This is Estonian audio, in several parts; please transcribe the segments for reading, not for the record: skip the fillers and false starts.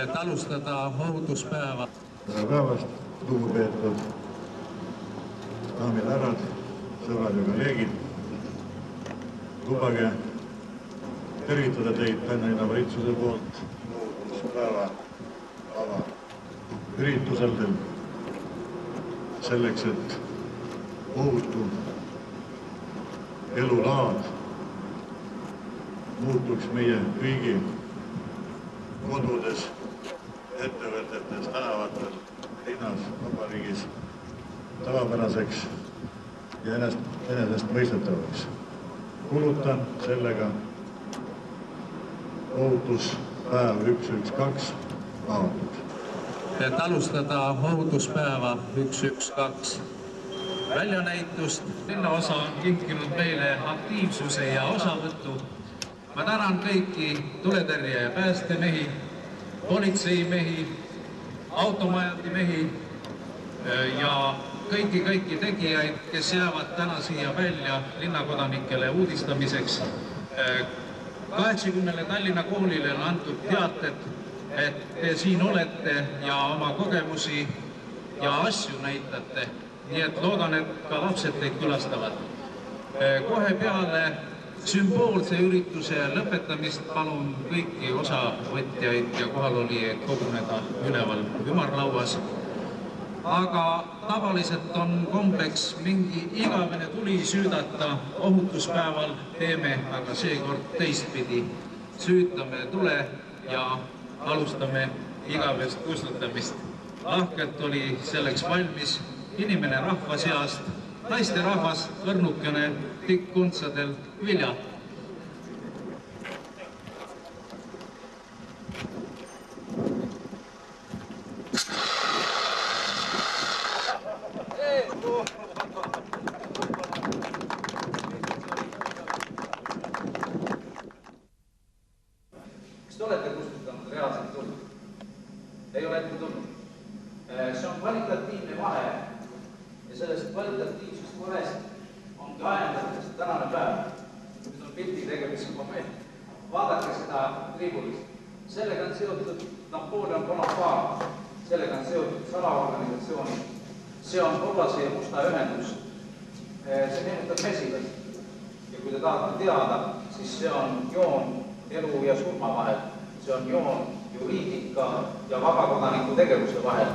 et alustada ohutuspäeva. Tere päevast, lugupeetud daamid ja härrad, sõbrad ja kolleegid. Lubage tervitada teid Tallinna valitsuse poolt ohutuspäeva üritusel selleks, et ohutu elulaad muutuks meie kõigi kodudes, ettevõtetes, tänavatel, linnas, vabariigis tavapäraseks ja enesestmõistetavaks. Kuulutan sellega ohutuspäev 112 avatud. Et alustada ohutuspäeva 112 väljanäitust, linnaosa on kinkinud meile aktiivsuse ja osavõttu. Ma tänan kõiki tuletõrje- ja päästemehi, politseimehi, automajadimehi ja kõiki tegijaid, kes jäävad täna siia välja linnakodanikele uudistamiseks. 80 Tallinna koolile on antud teated, et te siin olete ja oma kogemusi ja asju näitate. Nii et loodan, et ka lapsed teid külastavad. Kohe peale sümboolse ürituse lõpetamist palun kõiki osavõtjaid ja kohalolijaid koguneda üleval ümarlauas. Aga tavaliselt on kombeks mingi igavene tuli süüdata ohutuspäeval, teeme aga seekord teistpidi. Süütame tule ja alustame igavest kustutamist. Lahkelt oli selleks valmis inimene rahva seast, naiste rahvas, kõrnukene, tikkkuntsadel vilja. Kas te olete kustutanud reaalselt tulnud? Ei ole ette tulnud. See on kvalitatiivne vahe ja sellest kvalitatiivsest vahest ongi ajendatud tänane päev. Nüüd on pildi tegemise moment. Vaadake seda tribulist. Sellega on seotud Napoleon Bonaparte. Sellega on seotud salaorganisatsiooni. See on kollase ja musta ühendus. See meenutab mesilast. Ja kui te tahate teada, siis see on joon elu ja surma vahel. See on joon juriidika ja vabakodaniku tegevuse vahel.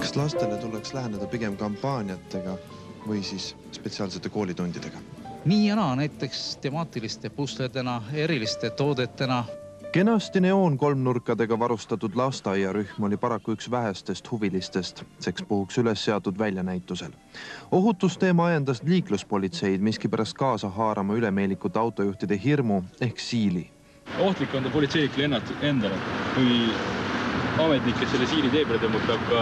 Kas lastele tuleks läheneda pigem kampaaniatega või siis spetsiaalsete koolitundidega? Nii ja naa, näiteks temaatiliste pusledena, eriliste toodetena. Kenasti neoonkolmnurkadega varustatud lasteaiarühm oli paraku üks vähestest huvilistest seks puhuks üles seatud väljanäitusel. Ohutusteema ajendas liikluspolitseid miskipärast kaasa haarama ülemeelikute autojuhtide hirmu ehk siili. Ohtlik on ta politseinikule endale. Kui ametnik, kes selle siili tee peale tõmbab, peab ka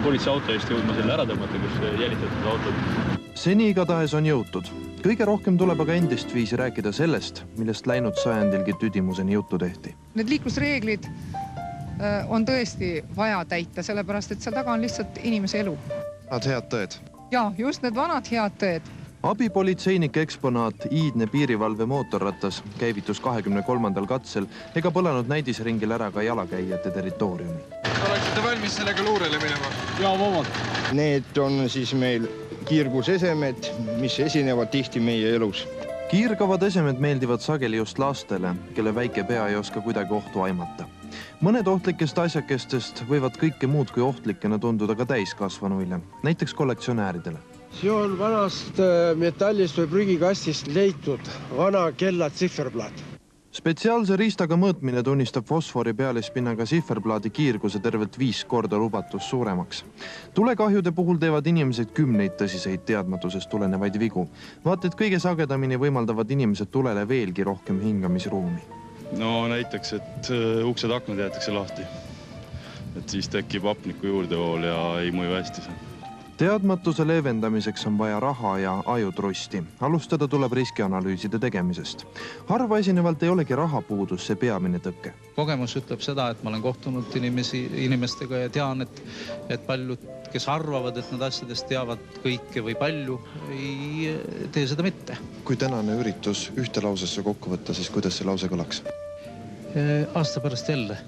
politsei auto eest jõudma selle ära tõmmata, kus jälitatud autod. Seni igatahes on jõutud. Kõige rohkem tuleb aga endist viisi rääkida sellest, millest läinud sajandilgi tüdimuseni juttu tehti. Need liiklusreeglid on tõesti vaja täita, sellepärast et seal taga on lihtsalt inimese elu. Nad head tõed. Ja, just need vanad head tõed. Abipolitseinike eksponaat Iidne piirivalve mootorratas käivitus 23. katsel ega põlanud näidisringil ära ka jalakäijate territooriumi. Oleksite valmis sellega luurele minema? Ja, vabalt. Need on siis meil kiirgusesemed, mis esinevad tihti meie elus. Kiirgavad esemed meeldivad sageli just lastele, kelle väike pea ei oska kuidagi ohtu aimata. Mõned ohtlikest asjakestest võivad kõike muud kui ohtlikena tunduda ka täiskasvanuile, näiteks kollektsionääridele. See on vanast metallist või prügikastist leitud vana kella tsifferplaat. Spetsiaalse riistaga mõõtmine tunnistab fosfori pealispinnaga tsifferplaadi kiirguse tervelt 5 korda lubatus suuremaks. Tulekahjude puhul teevad inimesed 10 tõsiseid teadmatusest tulenevaid vigu. Vaat, et kõige sagedamini võimaldavad inimesed tulele veelgi rohkem hingamisruumi. No näiteks, et uksed aknad jäetakse lahti. Et siis tekib hapniku juurdevool ja ei mõju hästi see. Teadmatuse leevendamiseks on vaja raha ja ajutrusti. Alustada tuleb riskianalüüside tegemisest. Harva esinevalt ei olegi rahapuudus see peamine tõkke. Kogemus ütleb seda, et ma olen kohtunud inimestega ja tean, et paljud, kes arvavad, et nad asjadest teavad kõike või palju, ei tee seda mitte. Kui tänane üritus ühte lausesse kokku võtta, siis kuidas see lause kõlaks? Aasta pärast jälle.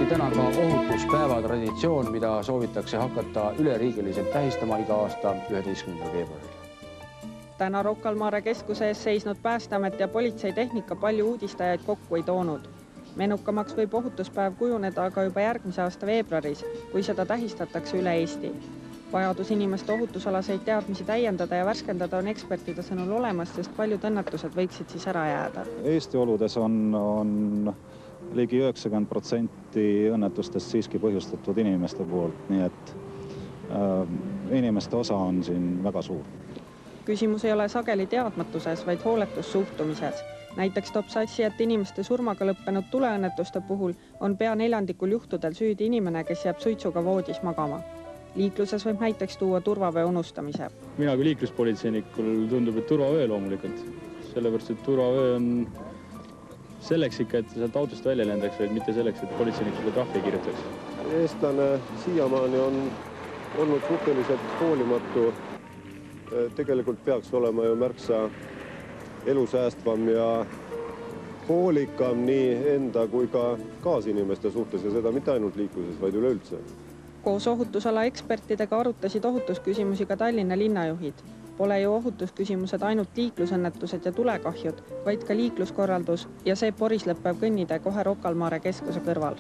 Täna ka ohutuspäeva traditsioon, mida soovitakse hakata üleriigiliselt tähistama iga aasta 11. veebruaril. Täna Rocca al Mare keskuse ees seisnud Päästeamet ja politseitehnika palju uudistajaid kokku ei toonud. Menukamaks võib ohutuspäev kujuneda aga juba järgmise aasta veebruaris, kui seda tähistatakse üle Eesti. Vajadus inimeste ohutusalaseid teadmisi täiendada ja värskendada on ekspertide sõnul olemas, sest paljud õnnetused võiksid siis ära jääda. Eesti oludes on ligi 90% õnnetustest siiski põhjustatud inimeste poolt, nii et inimeste osa on siin väga suur. Küsimus ei ole sageli teadmatuses, vaid hooletussuhtumises. Näiteks toob sassi, et inimeste surmaga lõppenud tuleõnnetuste puhul on pea 4% juhtudel süüdi inimene, kes jääb suitsuga voodis magama. Liikluses võib näiteks tuua turvavöö unustamise. Mina kui liiklusporitseinikul tundub, et turvavöö loomulikult. Sellepärast, et turvavöö on selleks ikka, et sealt autost välja lendaks, vaid mitte selleks, et politseinikule trahvi kirjutaks. Eestlane siiamaani on olnud suhteliselt hoolimatu. Tegelikult peaks olema ju märksa elusäästvam ja hoolikam nii enda kui ka kaasinimeste suhtes ja seda mitte ainult liikluses, vaid üleüldse. Koos ohutusala ekspertidega arutasid ohutusküsimusi ka Tallinna linnajuhid. Pole ju ohutusküsimused ainult liiklusõnnetused ja tulekahjud, vaid ka liikluskorraldus ja see porislõppev kõnnitee kohe Rocca al Mare keskuse kõrval.